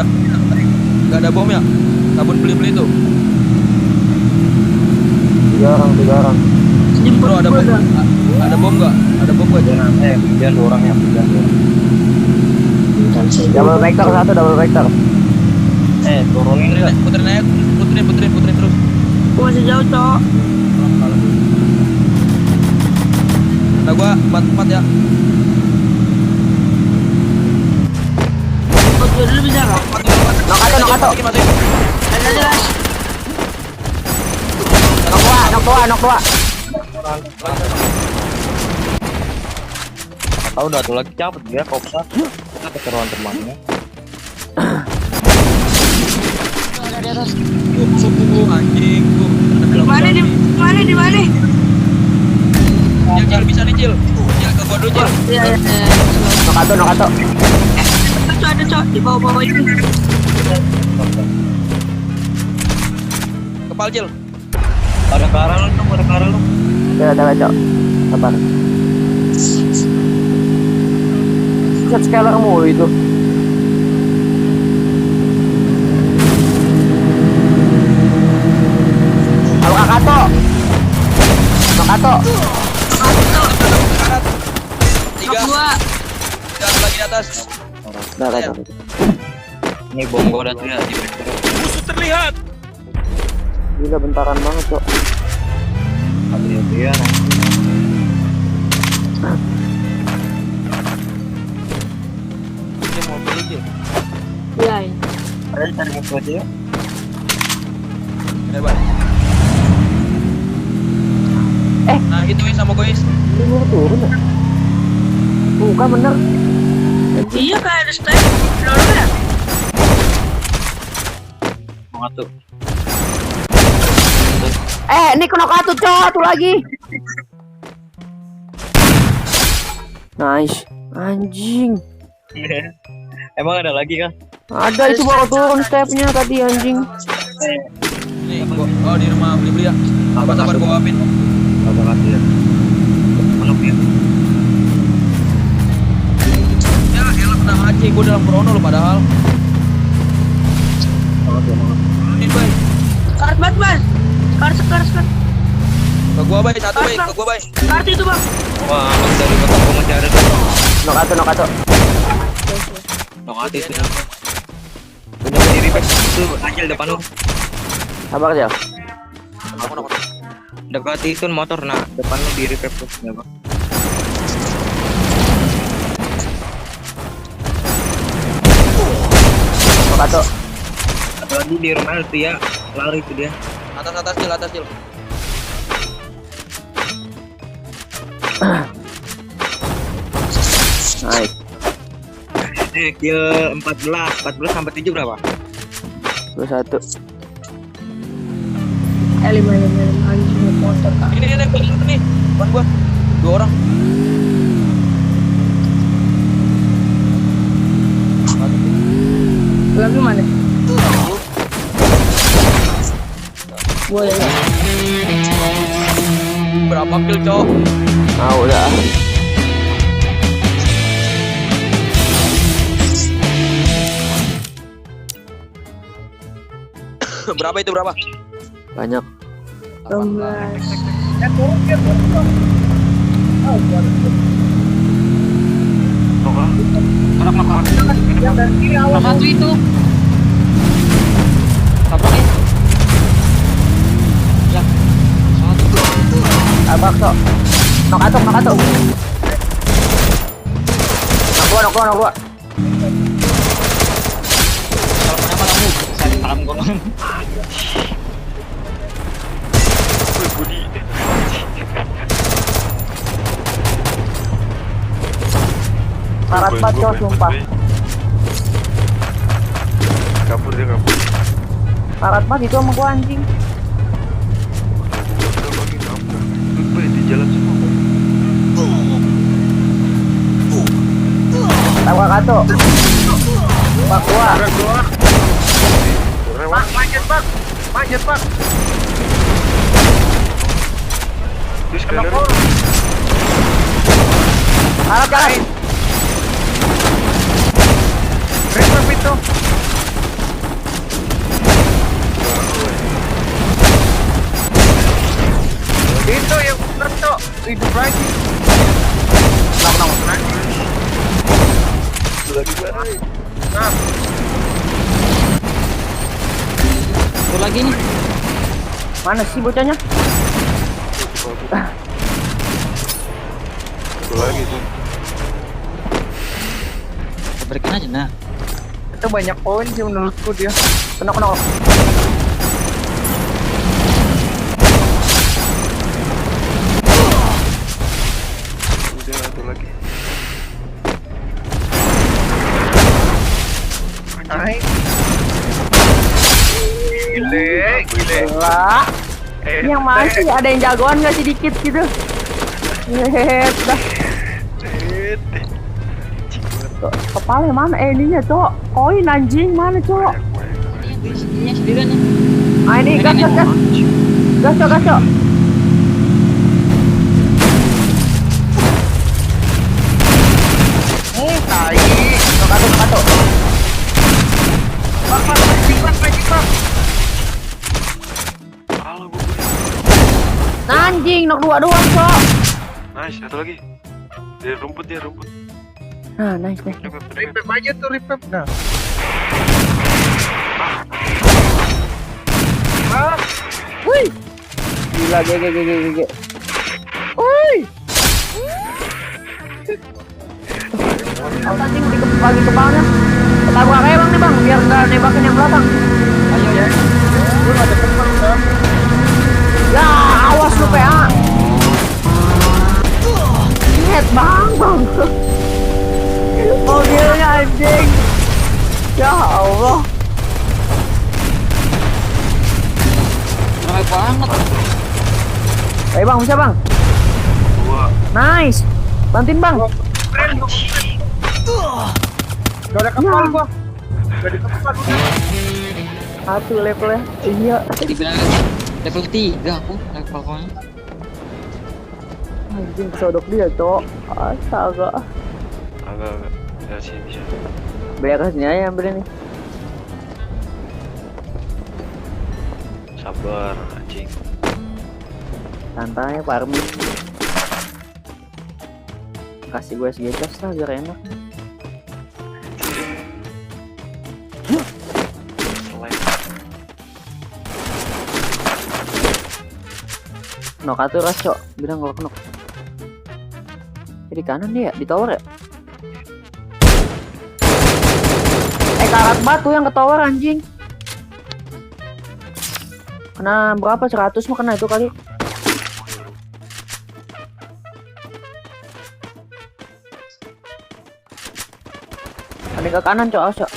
Nggak ada bom ya? Tabun beli-beli tuh. 3 orang. Bro, ada bom? Ada bom nggak? Ada bom nggak? Jangan, hujan 2 orang ya, hujan 2 orang. Double vector 1, double vector. Turunin Putrin, nggak? putrin aja, putrin terus. Gua masih jauh, Cok. Nah, gua 4 ya. Oh, gua dulu bisa nggak? Nok satu. Masukin. Ada jelas. Nok 2. Tahu udah tuh lagi cabut dia kopsa. Kita keseruan temannya. Anjing, Di mana? Cil, bisa nih, Cil. Cil, ke gua dulu, Cil. Iya. Nok satu. Ada, Cok, di bawah ini. Kepal, Cil. Ada ke arah lu. Ya, ada Cok. Sabar. Set scaler mulu itu. Halo Kakato. Nok satu. 3. Dua. Satu lagi di atas. Udah, Kak. Ini bom gua udah tuh ya di backdoor. Musuh terlihat. Gila bentaran banget, Cok. Dia. Dia mau beli, Cil. Iya. Ada cari musuh aja ya. Hebat. Nah, itu sama guys. Ini mau turun ya? Bukan bener. Iya, kayak ada step. Lalu ya? Mau tuh. Ini kena kartu, Cok. Satu lagi. Nice. Anjing. Emang ada lagi kan? Ada itu baru turun stepnya tadi anjing. Nih, gua di rumah beli-beli ya. Sabar gua apin. Apa lagi ya? Penuh ya. Ya, elah kena AC, gua dalam krono lo padahal. Ini, Bay. Kart banget, Bang. Kart. Ke gua, Bay, satu, Bay, ke gua, Bay. Kart itu, Bang. Wah, abang dari kota gua masih ada tuh. Nok satu. Nongati itu. Punya berdiri pas itu Angel depan lu. Sabar aja. Aku. Dekat itu motor nah depan lu di repair tuh ya bang. Nok satu. Satu lagi di rumah itu ya lari itu dia. Atas, Cil. Nice. Kill 14 sampai 7 berapa? 21. 5 anjing motor, Kak. Ini nih. Depan gua. 2 orang. Lagi mana? Boleh. Berapa kill, Cok? Udah. Berapa itu berapa? Banyak. 16. Satu itu. Tapakin. Ya. Satu. Abak, Cok. Nok satu. Nok dua. Kalau mana malammu, saya salam golongan. Karat banget, Cok, sumpah. Kabur. Karat banget itu sama gua anjing. Udah lagi kabur. Di jalan semua. Tahu Kakato. Pak gua. Manjat, Pak. Di scaler. Karat. Respect itu. hidup lagi. Lagi bareng. Nah, Satu lagi nih. Mana sih bocahnya? satu lagi tuh. Kita berikan aja nah. Itu banyak poin sih menurutku dia. Kena. Udah satu lagi. Naik. Gile. Lah. Ini yang mana sih? Ada yang jagoan nggak sih dikit gitu? Dah. Kepala mana? Ininya cok. Koin anjing mana cok? Ini sendirian nih. Ah ini gas. Gas cok. Tai. Satu. Halo, gue. Anjing, nok 2 doang cok. Nice, satu lagi. Dia rumput. Nah, nice. Ripep aja tuh, ripep. Nah. Wih. Gila, GG. Wih. Anjing lagi kepalanya. Tabrak aja bang nih bang, biar nggak nembakin yang belakang. Ayo ya. Gue gak ada teman, kan? Ya, awas lu PA. Head bang. Mobilnya anjing. Ya Allah. Ramai banget. Ayo bang, bisa bang. Dua. Nice. Bantuin bang. Keren, gak ada kepal gua. Gak ada kepal udah. Satu levelnya. Iya. Dibilang level 3 aku levelnya. Anjing sodok dia cok. Astaga. Agak. Ya sini bisa. Biar kesini aja ambil ini. Sabar, anjing. Santai farming. Kasih gue SG cash lah biar enak. Nok atuh ras cok, bilang kalau knock. Di kanan dia, di tower ya? Karat batu yang ke tower anjing. Kena berapa? 100 mah kena itu kali. Ada ke kanan cok, cok.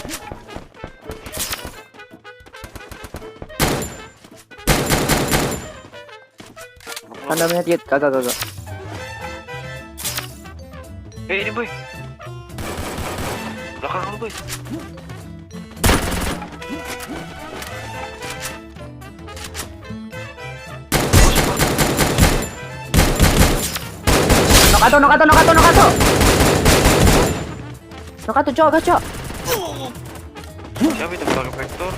Tanda menyet, kagak. Ini boy. Belakang lu boy. Nokato cok, cok. Siapa itu pakai vektor?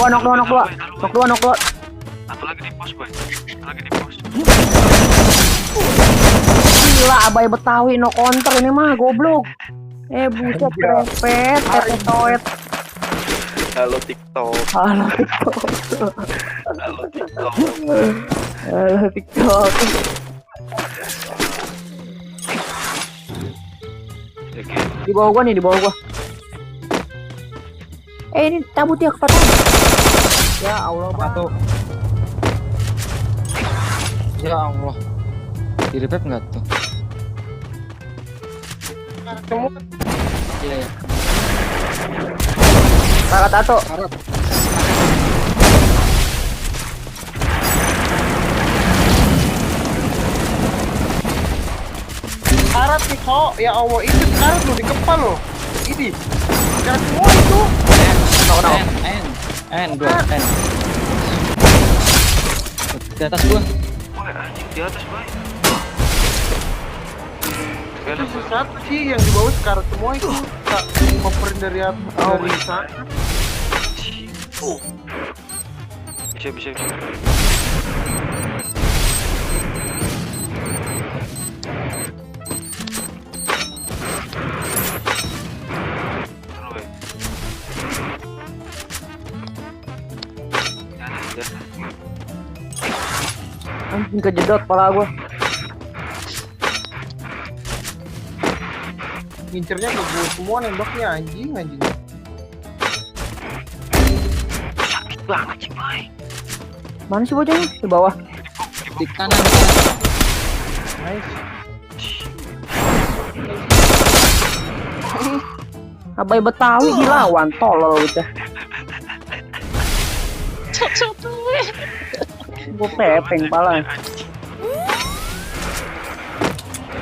Nok dua. Satu lagi di pos boy. Gila, abai Betawi no counter ini mah goblok. Buset repet, toet. Halo TikTok. Halo TikTok. Di bawah gua. Ini cabut ya ke ya Allah, Satu. Ya Allah. Di revive enggak tuh? Iya ya. Karat tato. Karat. Karat nih kok, ya Allah itu karat lo di kepal lo. Ini karat semua itu. N 2 N. Di atas gua. Wah anjing di atas boy. Itu satu sih yang di bawah karat semua itu. Tak coverin dari atas dari sana. Siap, siap, siap. Anjing kejedot pala gua. Ngincernya ke gue semua nembaknya anjing. Sakit banget sih, Boy. Mana sih bocahnya? Di bawah. Di kanan. Nice. Abai Betawi dilawan tolol bocah. Gua pepeng pala.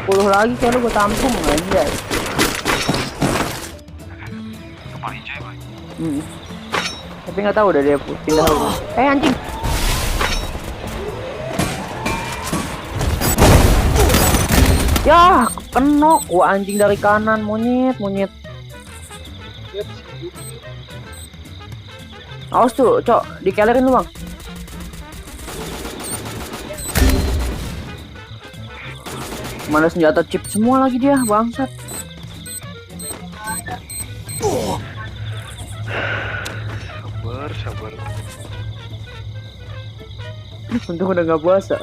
10 lagi kayak lu gua tampung aja. Kepala hijau ya, Boy. Tapi nggak tahu udah dia pindah rumah. Anjing. Ya, kenok gua anjing dari kanan, monyet. Awas tuh, Cok, dikelerin lu, Bang. Mana senjata chip semua lagi dia, bangsat. Sabar. Untung udah nggak puasa.